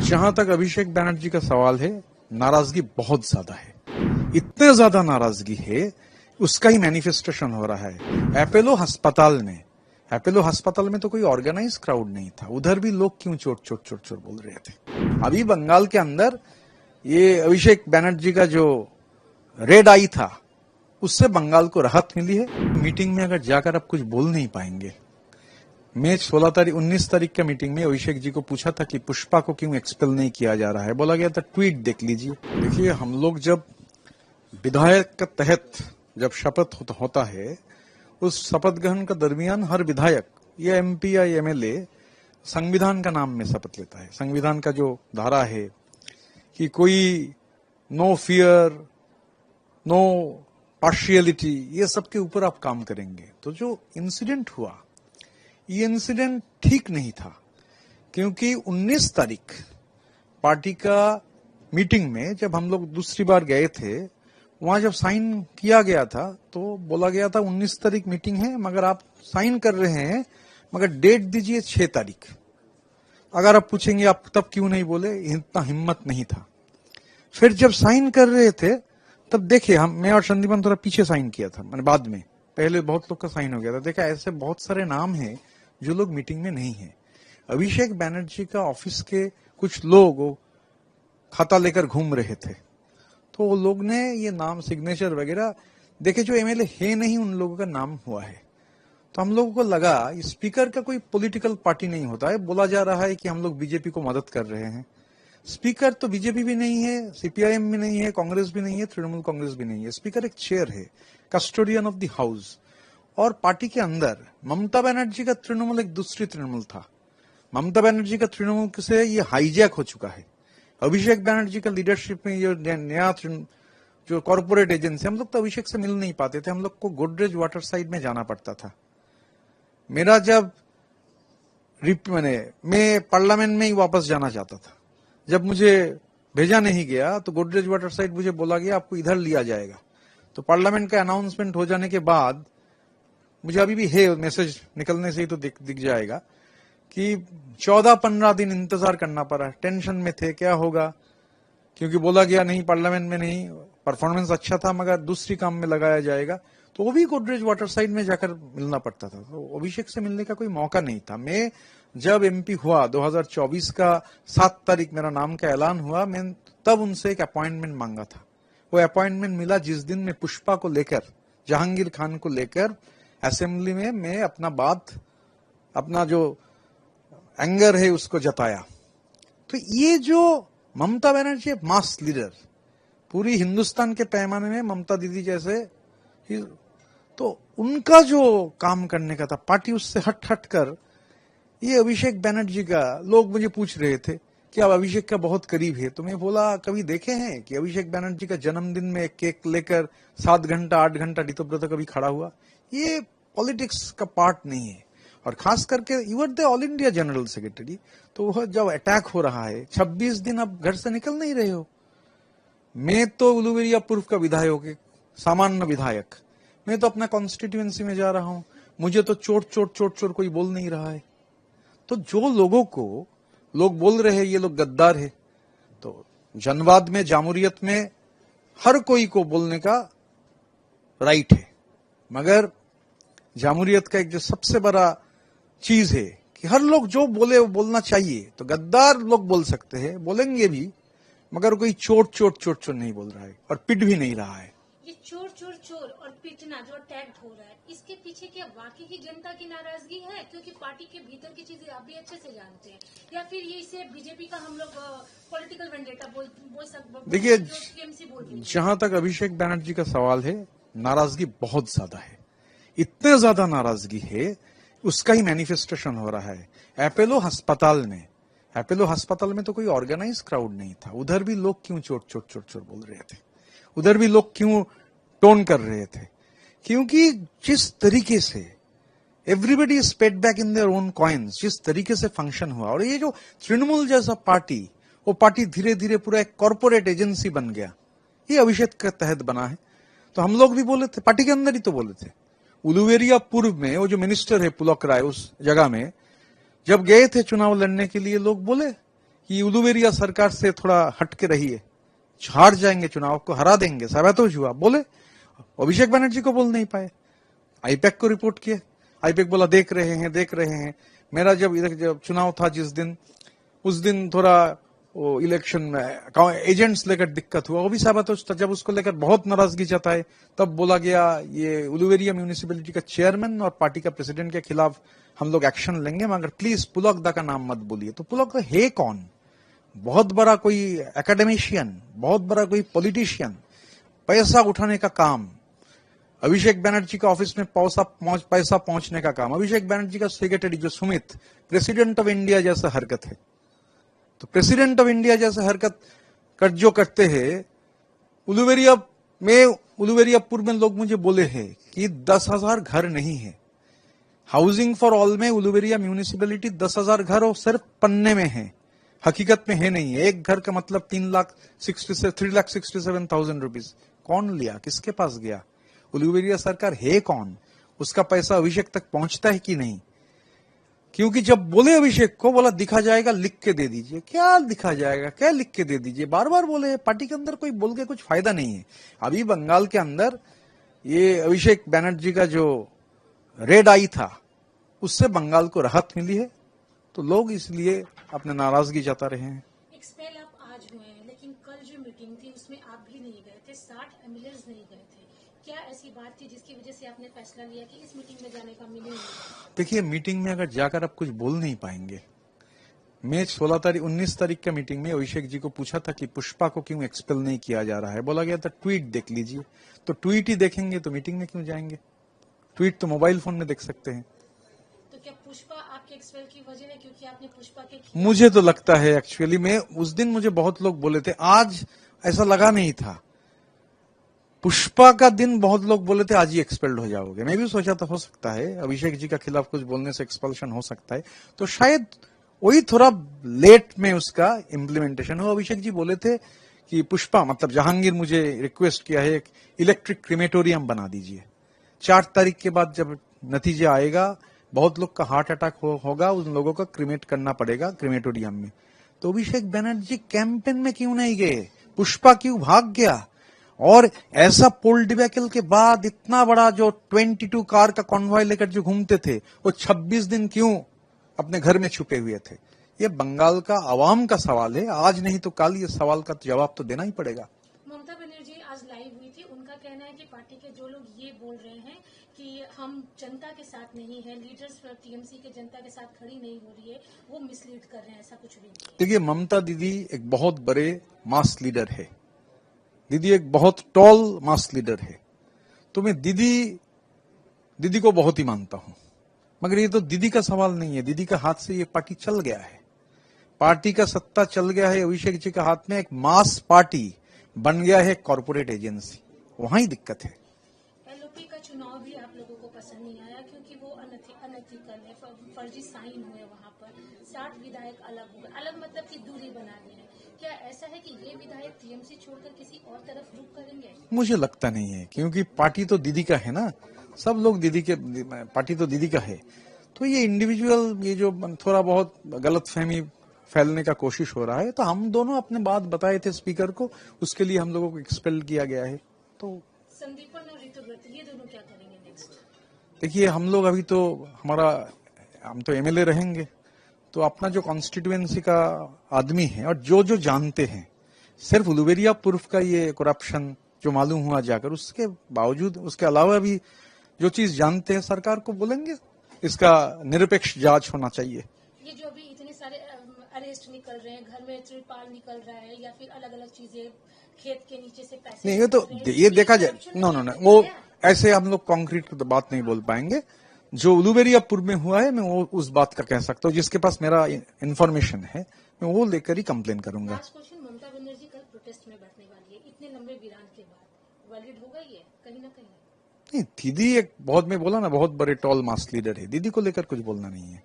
जहां तक अभिषेक बैनर्जी का सवाल है, नाराजगी बहुत ज्यादा है। इतने ज्यादा नाराजगी है, उसका ही मैनिफेस्टेशन हो रहा है। अपोलो अस्पताल में तो कोई ऑर्गेनाइज क्राउड नहीं था, उधर भी लोग क्यों चोट चोट चोट चोट बोल रहे थे। अभी बंगाल के अंदर ये अभिषेक बैनर्जी का जो रेड आई था, उससे बंगाल को राहत मिली है। मीटिंग में अगर जाकर आप कुछ बोल नहीं पाएंगे। मैं 19 तारीख का मीटिंग में अभिषेक जी को पूछा था कि पुष्पा को क्यों एक्सपेल नहीं किया जा रहा है। बोला गया था ट्वीट देख लीजिए। देखिए, हम लोग जब विधायक के तहत जब शपथ होता है, उस शपथ ग्रहण का दरमियान हर विधायक या एमपी या एमएलए संविधान का नाम में शपथ लेता है। संविधान का जो धारा है कि कोई नो फियर, नो पार्शियलिटी, ये सब के ऊपर आप काम करेंगे। तो जो इंसिडेंट हुआ, ये इंसिडेंट ठीक नहीं था, क्योंकि 19 तारीख पार्टी का मीटिंग में जब हम लोग दूसरी बार गए थे, वहां जब साइन किया गया था तो बोला गया था 19 तारीख मीटिंग है, मगर आप साइन कर रहे हैं, मगर डेट दीजिए 6 तारीख। अगर आप पूछेंगे आप तब क्यों नहीं बोले, इतना हिम्मत नहीं था। फिर जब साइन कर रहे थे तब देखे, मैं और संदीपन थोड़ा पीछे साइन किया था, मैंने बाद में, पहले बहुत लोग का साइन हो गया था। देखा ऐसे बहुत सारे नाम हैं जो लोग मीटिंग में नहीं है। अभिषेक बैनर्जी का ऑफिस के कुछ लोग खाता लेकर घूम रहे थे, तो वो लोग ने ये नाम सिग्नेचर वगैरह देखे, जो एमएलए है नहीं उन लोगों का नाम हुआ है। तो हम लोगों को लगा स्पीकर का कोई पॉलिटिकल पार्टी नहीं होता है। बोला जा रहा है कि हम लोग बीजेपी को मदद कर रहे हैं। स्पीकर तो बीजेपी भी नहीं है, सीपीआईएम भी नहीं है, कांग्रेस भी नहीं है, तृणमूल कांग्रेस भी नहीं है। स्पीकर एक चेयर है, कस्टोडियन ऑफ द हाउस। और पार्टी के अंदर ममता बनर्जी का तृणमूल एक दूसरी तृणमूल था। ममता बनर्जी का तृणमूल से ये हाईजैक हो चुका है। अभिषेक बैनर्जी का लीडरशिप में ये नया जो कॉर्पोरेट एजेंसी, हम लोग तो अभिषेक से मिल नहीं पाते थे। हम लोग को गोदरेज वाटर साइड में जाना पड़ता था। मेरा जब मैं पार्लियामेंट में ही वापस जाना चाहता था, जब मुझे भेजा नहीं गया तो गोदरेज वाटर साइड मुझे बोला गया आपको इधर लिया जाएगा। तो पार्लियामेंट का अनाउंसमेंट हो जाने के बाद, मुझे अभी भी है मैसेज निकलने से ही तो दिख जाएगा कि 14-15 दिन इंतजार करना पड़ा। टेंशन में थे क्या होगा, क्योंकि बोला गया नहीं पार्लियामेंट में नहीं, परफॉर्मेंस अच्छा था मगर दूसरी काम में लगाया जाएगा। तो वो भी गोदरेज वाटर साइड में जाकर मिलना पड़ता था। तो अभिषेक से मिलने का कोई मौका नहीं था। मैं जब एमपी हुआ 2024 का 7 तारीख मेरा नाम का ऐलान हुआ, मैं तब उनसे एक अपॉइंटमेंट मांगा था। वो अपॉइंटमेंट मिला जिस दिन मैं पुष्पा को लेकर, जहांगीर खान को लेकर असेंबली में मैं अपना जो एंगर है उसको जताया। तो ये जो ममता बनर्जी मास लीडर, पूरी हिंदुस्तान के पैमाने में ममता दीदी जैसे, तो उनका जो काम करने का था, पार्टी उससे हट कर ये अभिषेक बैनर्जी का, लोग मुझे पूछ रहे थे कि अब अभिषेक का बहुत करीब है। तो मैं बोला कभी देखे हैं कि अभिषेक बैनर्जी का जन्मदिन में केक लेकर 7 घंटा 8 घंटा ऋतुव्रत कभी खड़ा हुआ? ये पॉलिटिक्स का पार्ट नहीं है। और खास करके you are the all India general secretary, तो वह जब अटैक हो रहा है, 26 दिन आप घर से निकल नहीं रहे हो। मैं तो उलूवेरिया पूर्व का विधायक, सामान्य विधायक, मैं तो अपना कॉन्स्टिट्यूएंसी में जा रहा हूं, मुझे तो चोट कोई बोल नहीं रहा है। तो जो लोगों को लोग बोल रहे हैं ये लोग गद्दार है, तो जनवाद में, जामूरियत में हर कोई को बोलने का राइट है, मगर जामूरियत का एक जो सबसे बड़ा चीज है कि हर लोग जो बोले वो बोलना चाहिए। तो गद्दार लोग बोल सकते हैं, बोलेंगे भी, मगर कोई चोट नहीं बोल रहा है और पिट भी नहीं रहा है। ये चोर और पिटना जो अटैक हो रहा है, इसके पीछे क्या वाकई की जनता की नाराजगी है, क्योंकि पार्टी के भीतर की चीजें आप भी अच्छे से जानते हैं, या फिर ये इसे बीजेपी का हम लोग पॉलिटिकल वेंडेटा बोल सकते? देखिए, जहां तक अभिषेक बैनर्जी का सवाल है, नाराजगी बहुत ज्यादा है। इतने ज्यादा नाराजगी है, उसका ही मैनिफेस्टेशन हो रहा है। अपोलो अस्पताल में तो कोई ऑर्गेनाइज क्राउड नहीं था, उधर भी लोग क्यों चोट बोल रहे थे, उधर भी लोग क्यों टोन कर रहे थे, क्योंकि जिस तरीके से everybody is paid back in their own coins, जिस तरीके से फंक्शन हुआ, और ये जो तृणमूल जैसा पार्टी, वो पार्टी धीरे धीरे पूरा एक कॉर्पोरेट एजेंसी बन गया। ये अभिषेक के तहत बना है। तो हम लोग भी बोले थे, पार्टी के अंदर ही तो बोले थे। उलूवेरिया पूर्व में वो जो मिनिस्टर है पुलक राय, उस जगह में जब गए थे चुनाव लड़ने के लिए, लोग बोले कि उलुवेरिया सरकार से थोड़ा हट के रहिए, हार जाएंगे, चुनाव को हरा देंगे, साबित हुआ बोले। अभिषेक बनर्जी को बोल नहीं पाए, आईपैक को रिपोर्ट किए, आईपैक बोला देख रहे हैं। मेरा जब चुनाव था जिस दिन, उस दिन थोड़ा वो इलेक्शन में एजेंट्स लेकर दिक्कत हुआ, वो भी साबित हो। जब उसको लेकर बहुत नाराजगी जताए तब बोला गया ये उलुवेरिया म्यूनिसिपैलिटी का चेयरमैन और पार्टी का प्रेसिडेंट के खिलाफ हम लोग एक्शन लेंगे, मगर प्लीज पुलकदा का नाम मत बोलिए। तो पुलकदा है कौन? बहुत बड़ा कोई एकेडमिशियन, बहुत बड़ा कोई पॉलिटिशियन, पैसा उठाने का काम, अभिषेक बनर्जी का ऑफिस में पैसा पहुंचने का काम, अभिषेक बनर्जी का सेक्रेटरी जो सुमित, प्रेसिडेंट ऑफ इंडिया जैसा हरकत है। तो प्रेसिडेंट ऑफ इंडिया जैसे हरकत जो करते हैं, उलुवेरियापुर में लोग मुझे बोले हैं कि 10,000 घर नहीं है। हाउसिंग फॉर ऑल में उलुवेरिया म्यूनिसिपैलिटी 10,000 घर और सिर्फ पन्ने में है, हकीकत में है नहीं है। एक घर का मतलब 3,67,000 रुपीज। कौन लिया, किसके पास गया? उलुवेरिया सरकार है कौन? उसका पैसा अभिषेक तक पहुंचता है कि नहीं? क्योंकि जब बोले अभिषेक को, बोला दिखा जाएगा, लिख के दे दीजिए। क्या दिखा जाएगा, क्या लिख के दे दीजिए? बार बार बोले। पार्टी के अंदर कोई बोल के कुछ फायदा नहीं है। अभी बंगाल के अंदर ये अभिषेक बनर्जी का जो रेड आई था, उससे बंगाल को राहत मिली है, तो लोग इसलिए अपने नाराजगी जता रहे हैं। एक्सपेल आप आज हुए हैं, लेकिन कल जो मीटिंग थी उसमें आप भी नहीं गए थे, 60 एमएलएज नहीं गए थे। क्या ऐसी बात थी जिसकी वजह से आपने फैसला लिया कि इस मीटिंग में जाने का मीनिंग नहीं? देखिए, मीटिंग में अगर जाकर आप कुछ बोल नहीं पाएंगे। मैं 19 तारीख का मीटिंग में अभिषेक जी को पूछा था कि पुष्पा को क्यों एक्सपेल नहीं किया जा रहा है। बोला गया था ट्वीट देख लीजिए। तो ट्वीट ही देखेंगे तो मीटिंग में क्यों जाएंगे? ट्वीट तो मोबाइल फोन में देख सकते हैं। तो क्या पुष्पा आपके एक्सपेल की वजह है क्योंकि आपने पुष्पा के? मुझे तो लगता है एक्चुअली में उस दिन मुझे बहुत लोग बोले थे, आज ऐसा लगा नहीं था। पुष्पा का दिन बहुत लोग बोले थे आज ही एक्सपेल्ड हो जाओगे। मैं भी सोचा था हो सकता है अभिषेक जी का खिलाफ कुछ बोलने से एक्सपल्शन हो सकता है, तो शायद वही थोड़ा लेट में उसका इम्प्लीमेंटेशन हो। अभिषेक जी बोले थे कि पुष्पा मतलब जहांगीर मुझे रिक्वेस्ट किया है एक इलेक्ट्रिक क्रिमेटोरियम बना दीजिए। 4 तारीख के बाद जब नतीजे आएगा, बहुत लोग का हार्ट अटैक होगा, उन लोगों का क्रिमेट करना पड़ेगा क्रिमेटोरियम में। तो अभिषेक बनर्जी कैंपेन में क्यों नहीं गए? पुष्पा क्यों भाग गया? और ऐसा पोल डिबेकल के बाद इतना बड़ा जो 22 कार का कॉन्वॉय लेकर जो घूमते थे, वो 26 दिन क्यों अपने घर में छुपे हुए थे? ये बंगाल का आवाम का सवाल है। आज नहीं तो कल ये सवाल का जवाब तो देना ही पड़ेगा। ममता बनर्जी आज लाइव हुई थी, उनका कहना है कि पार्टी के जो लोग ये बोल रहे हैं कि हम जनता के साथ नहीं है, लीडर्स टीएमसी के जनता के साथ खड़ी नहीं हो रही है, वो मिसलीड कर रहे हैं, ऐसा कुछ भी नहीं। देखिए, ममता दीदी एक बहुत बड़े मास लीडर है। दीदी एक बहुत टॉल मास लीडर है। तो मैं दीदी को बहुत ही मानता हूं, मगर ये तो दीदी का सवाल नहीं है। दीदी का हाथ से ये पार्टी चल गया है, पार्टी का सत्ता चल गया है अभिषेक जी के हाथ में। एक मास पार्टी बन गया है कॉर्पोरेट एजेंसी, वहां ही दिक्कत है। एलओपी का चुनाव भी आप लोगों को पसंद नहीं आया क्योंकि वो अनएथिकल है, फर्जी साइन हुए वहां पर, 60 विधायक अलग हो गए, अलग मतलब की दूरी बना दी है। क्या ऐसा है कि ये विधायक टीएमसी छोड़कर किसी और तरफ रुख करेंगे? मुझे लगता नहीं है, क्योंकि पार्टी तो दीदी का है ना, सब लोग दीदी के, पार्टी तो दीदी का है। तो ये इंडिविजुअल ये जो थोड़ा बहुत गलतफहमी फैलने का कोशिश हो रहा है, तो हम दोनों अपने बात बताए थे स्पीकर को, उसके लिए हम लोगों को एक्सपेल किया गया है। तो संदीपन और ऋतुव्रत ये दोनों क्या करेंगे नेक्स्ट? देखिए, हम लोग अभी तो हम तो एमएलए रहेंगे, तो अपना जो कॉन्स्टिट्यूएंसी का आदमी है और जो जानते हैं, सिर्फ उलुवेरिया पूर्व का ये करप्शन जो मालूम हुआ जाकर, उसके बावजूद उसके अलावा भी जो चीज जानते हैं सरकार को बोलेंगे, इसका निरपेक्ष जांच होना चाहिए। ये जो अभी इतने सारे अरेस्ट निकल रहे हैं, घर में त्रिपाल निकल रहा है या फिर अलग अलग चीजें, खेत के नीचे से पैसे, नहीं, ये तो ये देखा जाए, नो वो ऐसे हम लोग कॉन्क्रीट तो बात नहीं बोल पाएंगे। जो उलुवेरियापुर में हुआ है, मैं वो उस बात का कह सकता हूँ, जिसके पास मेरा इंफॉर्मेशन है, मैं वो लेकर ही कंप्लेन करूंगा। लास्ट क्वेश्चन, ममता बनर्जी कल प्रोटेस्ट में बैठने वाली है, इतने लंबे वीरान के बाद वैलिड होगा ये कहीं ना कहीं? नहीं, दीदी एक बहुत, मैं बोला ना, बहुत बड़े टॉल मास लीडर है, दीदी को लेकर कुछ बोलना नहीं है।